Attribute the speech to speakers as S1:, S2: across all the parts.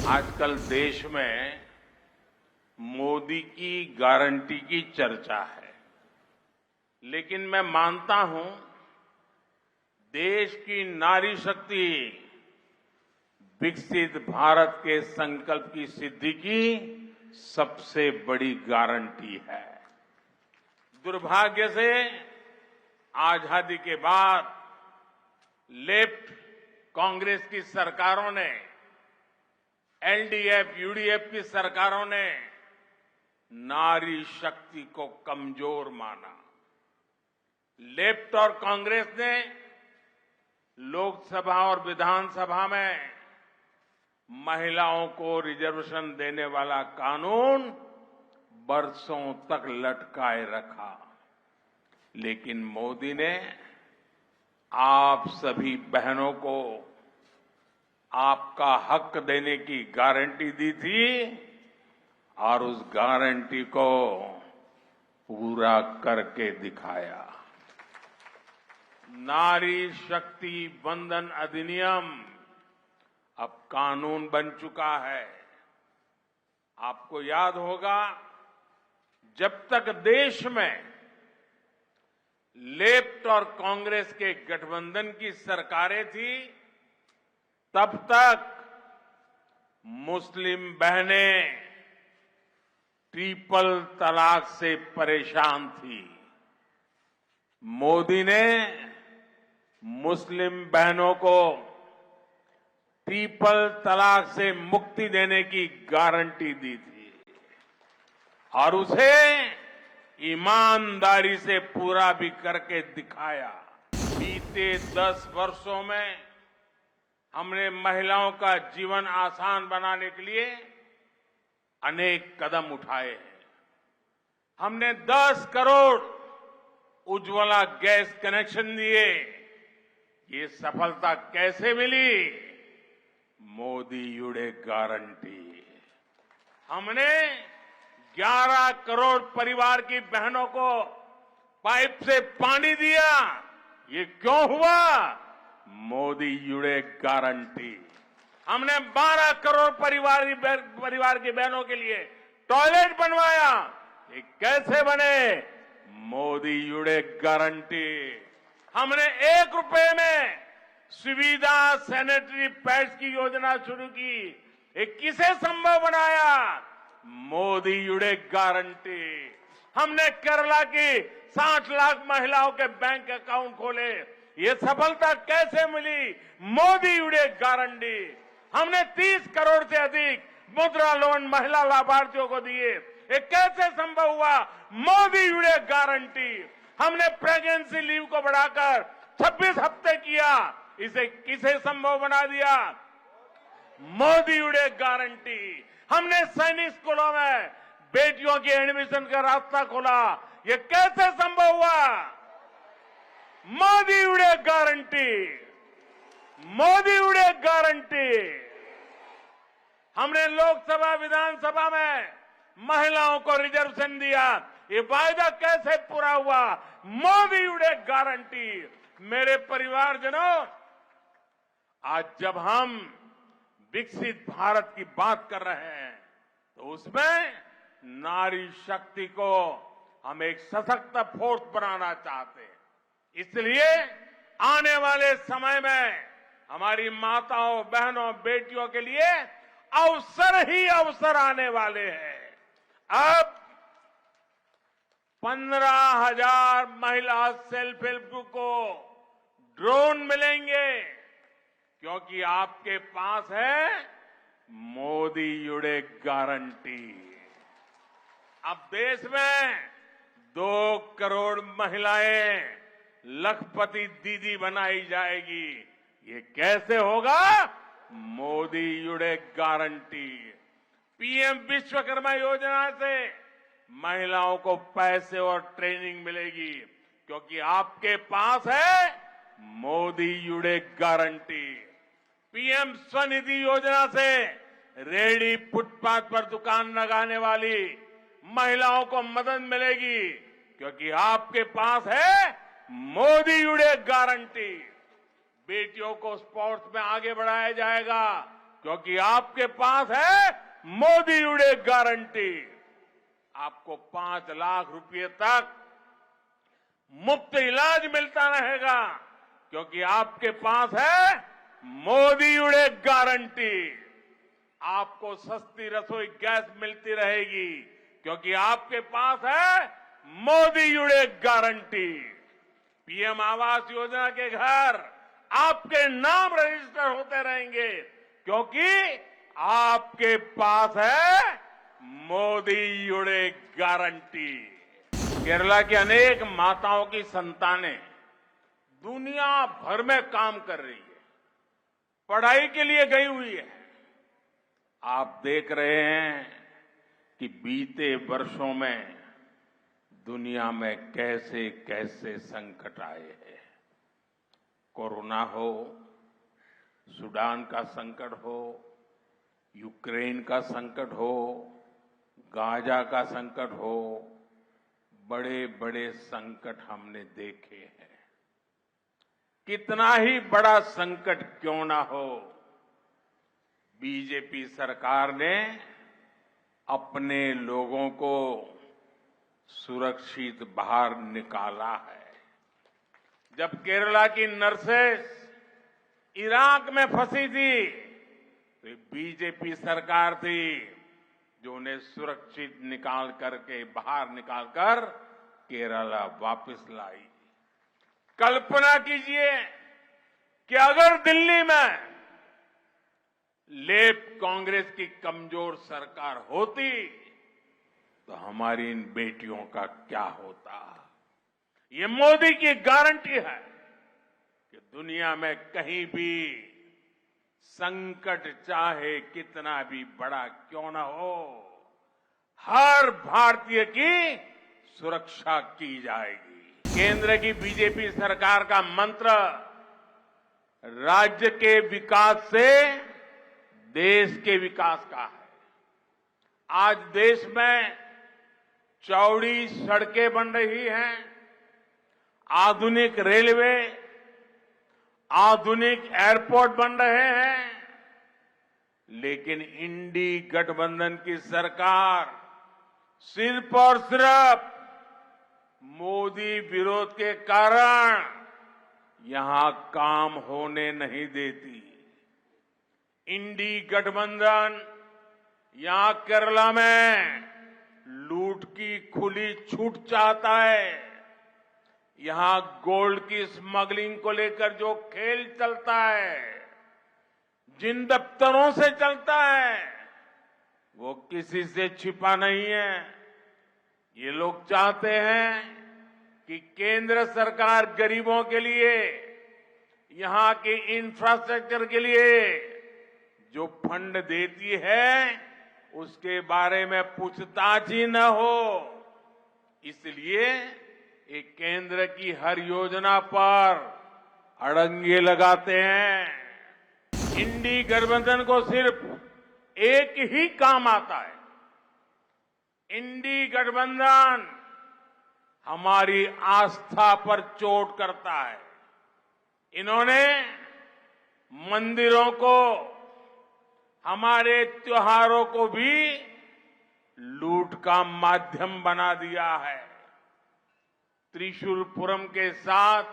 S1: आजकल देश में मोदी की गारंटी की चर्चा है, लेकिन मैं मानता हूं देश की नारी शक्ति विकसित भारत के संकल्प की सिद्धि की सबसे बड़ी गारंटी है। दुर्भाग्य से आजादी के बाद लेफ्ट कांग्रेस की सरकारों ने, एलडीएफ, यूडीएफ की सरकारों ने नारी शक्ति को कमजोर माना। लेफ्ट और कांग्रेस ने लोकसभा और विधानसभा में महिलाओं को रिजर्वेशन देने वाला कानून बरसों तक लटकाए रखा, लेकिन मोदी ने आप सभी बहनों को आपका हक देने की गारंटी दी थी और उस गारंटी को पूरा करके दिखाया। नारी शक्ति वंदन अधिनियम अब कानून बन चुका है। आपको याद होगा, जब तक देश में लेफ्ट और कांग्रेस के गठबंधन की सरकारें थी, तब तक मुस्लिम बहनें ट्रिपल तलाक से परेशान थी। मोदी ने मुस्लिम बहनों को ट्रिपल तलाक से मुक्ति देने की गारंटी दी थी और उसे ईमानदारी से पूरा भी करके दिखाया। बीते 10 वर्षों में हमने महिलाओं का जीवन आसान बनाने के लिए अनेक कदम उठाए हैं। हमने 10 करोड़ उज्ज्वला गैस कनेक्शन दिए। ये सफलता कैसे मिली? मोदी युडे गारंटी। हमने 11 करोड़ परिवार की बहनों को पाइप से पानी दिया। ये क्यों हुआ? मोदी युडे गारंटी। हमने 12 करोड़ परिवार की बहनों के लिए टॉयलेट बनवाया। ये कैसे बने? मोदी युडे गारंटी। हमने 1 रुपए में सुविधा सैनिटरी पैड्स की योजना शुरू की। ये किसे संभव बनाया? मोदी युडे गारंटी। हमने केरला की 60 लाख महिलाओं के बैंक अकाउंट खोले। ये सफलता कैसे मिली? मोदी युडे गारंटी। हमने 30 करोड़ से अधिक मुद्रा लोन महिला लाभार्थियों को दिए। ये कैसे संभव हुआ? मोदी युडे गारंटी। हमने प्रेगनेंसी लीव को बढ़ाकर 26 हफ्ते किया। इसे किसे संभव बना दिया? मोदी युडे गारंटी। हमने सैनिक स्कूलों में बेटियों के एडमिशन का रास्ता खोला। ये कैसे संभव हुआ? मोदी युडे गारंटी। मोदी युडे गारंटी। हमने लोकसभा विधानसभा में महिलाओं को रिजर्वेशन दिया। ये वायदा कैसे पूरा हुआ? मोदी युडे गारंटी। मेरे परिवारजनों, आज जब हम विकसित भारत की बात कर रहे हैं तो उसमें नारी शक्ति को हम एक सशक्त फोर्स बनाना चाहते हैं। इसलिए आने वाले समय में हमारी माताओं, बहनों, बेटियों के लिए अवसर ही अवसर आने वाले हैं। अब 15,000 महिला सेल्फ हेल्प ग्रुप को ड्रोन मिलेंगे, क्योंकि आपके पास है मोदी युडे गारंटी। अब देश में 2 करोड़ महिलाएं लखपति दीदी बनाई जाएगी। ये कैसे होगा? मोदी युडे गारंटी। पीएम विश्वकर्मा योजना से महिलाओं को पैसे और ट्रेनिंग मिलेगी, क्योंकि आपके पास है मोदी युडे गारंटी। पीएम स्वनिधि योजना से रेहड़ी फुटपाथ पर दुकान लगाने वाली महिलाओं को मदद मिलेगी, क्योंकि आपके पास है मोदी युडे गारंटी। बेटियों को स्पोर्ट्स में आगे बढ़ाया जाएगा क्योंकि आपके पास है मोदी उड़े गारंटी। आपको 5 लाख रुपए तक मुफ्त इलाज मिलता रहेगा, क्योंकि आपके पास है मोदी उड़े गारंटी। आपको सस्ती रसोई गैस मिलती रहेगी, क्योंकि आपके पास है मोदी उड़े गारंटी। पीएम आवास योजना के घर आपके नाम रजिस्टर होते रहेंगे, क्योंकि आपके पास है मोदी उड़े गारंटी। केरला की अनेक माताओं की संतानें दुनिया भर में काम कर रही है, पढ़ाई के लिए गई हुई है। आप देख रहे हैं कि बीते वर्षों में दुनिया में कैसे कैसे संकट आए हैं। कोरोना हो, सूडान का संकट हो, यूक्रेन का संकट हो, गाजा का संकट हो, बड़े बड़े संकट हमने देखे हैं। कितना ही बड़ा संकट क्यों ना हो, बीजेपी सरकार ने अपने लोगों को सुरक्षित बाहर निकाला है। जब केरला की नर्सेस इराक में फंसी थी, तो बीजेपी सरकार थी जो उन्हें सुरक्षित निकाल करके बाहर निकालकर केरला वापस लाई। कल्पना कीजिए कि अगर दिल्ली में लेफ्ट कांग्रेस की कमजोर सरकार होती तो हमारी इन बेटियों का क्या होता। ये मोदी की गारंटी है कि दुनिया में कहीं भी संकट चाहे कितना भी बड़ा क्यों न हो, हर भारतीय की सुरक्षा की जाएगी। केंद्र की बीजेपी सरकार का मंत्र राज्य के विकास से देश के विकास का है। आज देश में चौड़ी सड़कें बन रही हैं, आधुनिक रेलवे, आधुनिक एयरपोर्ट बन रहे हैं, लेकिन इंडी गठबंधन की सरकार सिर्फ और सिर्फ मोदी विरोध के कारण यहां काम होने नहीं देती। इंडी गठबंधन यहां केरला में लूट की खुली छूट चाहता है। यहां गोल्ड की स्मगलिंग को लेकर जो खेल चलता है, जिन दफ्तरों से चलता है, वो किसी से छिपा नहीं है। ये लोग चाहते हैं कि केंद्र सरकार गरीबों के लिए, यहां के इंफ्रास्ट्रक्चर के लिए जो फंड देती है, उसके बारे में पूछताछ ही न हो। इसलिए एक केंद्र की हर योजना पर अड़ंगे लगाते हैं। इंडी गठबंधन को सिर्फ एक ही काम आता है। इंडी गठबंधन हमारी आस्था पर चोट करता है। इन्होंने मंदिरों को, हमारे त्योहारों को भी लूट का माध्यम बना दिया है। त्रिशूलपुरम के साथ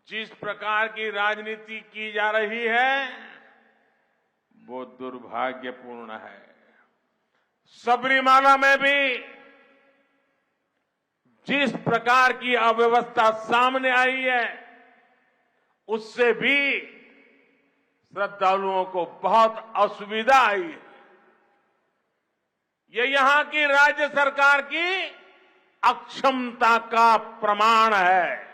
S1: जिस प्रकार की राजनीति की जा रही है, वो दुर्भाग्यपूर्ण है। सबरीमाला में भी जिस प्रकार की अव्यवस्था सामने आई है, उससे भी श्रद्धालुओं को बहुत असुविधा आई है। ये यहां की राज्य सरकार की अक्षमता का प्रमाण है।